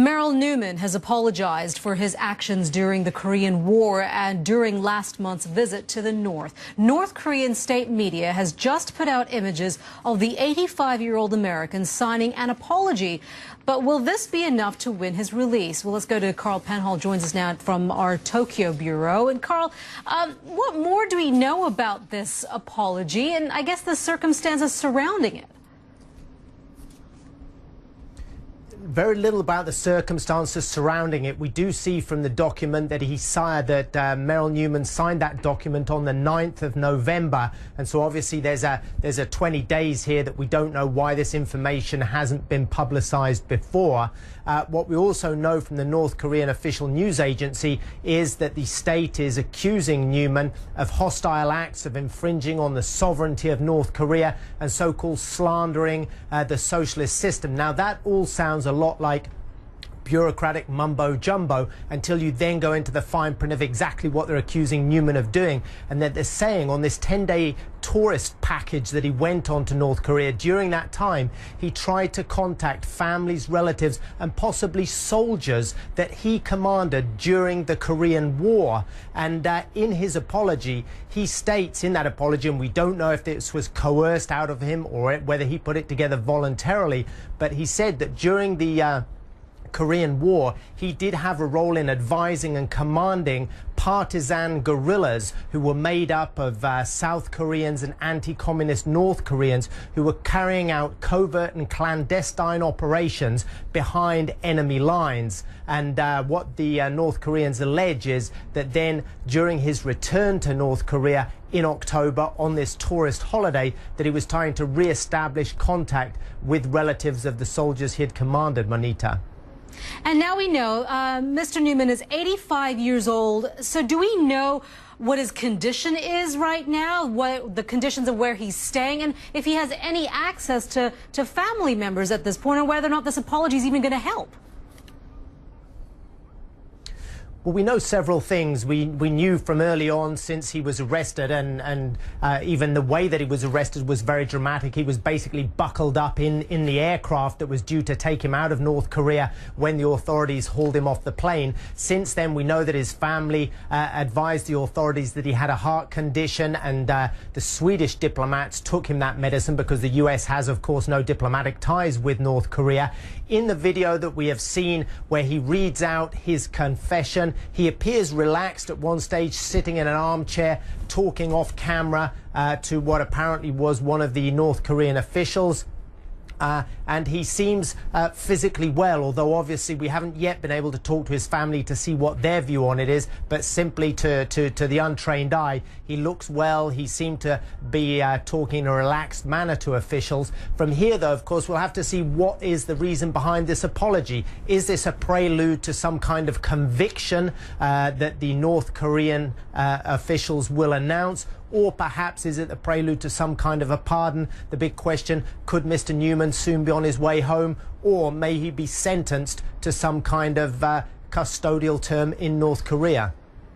Merrill Newman has apologized for his actions during the Korean War and during last month's visit to the North. North Korean state media has just put out images of the 85-year-old American signing an apology. But will this be enough to win his release? Well, let's go to Karl Penhaul, joins us now from our Tokyo bureau. And Karl, what more do we know about this apology and I guess the circumstances surrounding it? Very little about the circumstances surrounding it. We do see from the document that Merrill Newman signed that document on the 9th of November, and so obviously there's a 20 days here that we don't know why this information hasn't been publicized before. What we also know from the North Korean official news agency is that the state is accusing Newman of hostile acts of infringing on the sovereignty of North Korea and so-called slandering the socialist system. Now that all sounds a lot like bureaucratic mumbo-jumbo until you then go into the fine print of exactly what they're accusing Newman of doing, and that they're saying on this 10-day tourist package that he went on to North Korea, during that time he tried to contact families, relatives and possibly soldiers that he commanded during the Korean War. And in his apology he states in that apology, and we don't know if this was coerced out of him or whether he put it together voluntarily, but he said that during the Korean War, he did have a role in advising and commanding partisan guerrillas who were made up of South Koreans and anti-communist North Koreans who were carrying out covert and clandestine operations behind enemy lines. And what the North Koreans allege is that then during his return to North Korea in October on this tourist holiday, that he was trying to re-establish contact with relatives of the soldiers he had commanded, Monita. And now we know Mr. Newman is 85 years old. So do we know what his condition is right now, what the conditions of where he's staying, and if he has any access to family members at this point, or whether or not this apology is even going to help? Well, we know several things. We knew from early on, since he was arrested, and even the way that he was arrested was very dramatic. He was basically buckled up in the aircraft that was due to take him out of North Korea when the authorities hauled him off the plane. Since then, we know that his family advised the authorities that he had a heart condition, and the Swedish diplomats took him that medicine because the US has, of course, no diplomatic ties with North Korea. In the video that we have seen where he reads out his confession, he appears relaxed at one stage, sitting in an armchair, talking off camera to what apparently was one of the North Korean officials. And he seems physically well, although obviously we haven't yet been able to talk to his family to see what their view on it is, but simply to the untrained eye, he looks well. He seemed to be talking in a relaxed manner to officials. From here, though, of course, we'll have to see what is the reason behind this apology. Is this a prelude to some kind of conviction that the North Korean officials will announce? Or perhaps is it a prelude to some kind of a pardon? The big question, could Mr. Newman soon be on his way home, or may he be sentenced to some kind of custodial term in North Korea?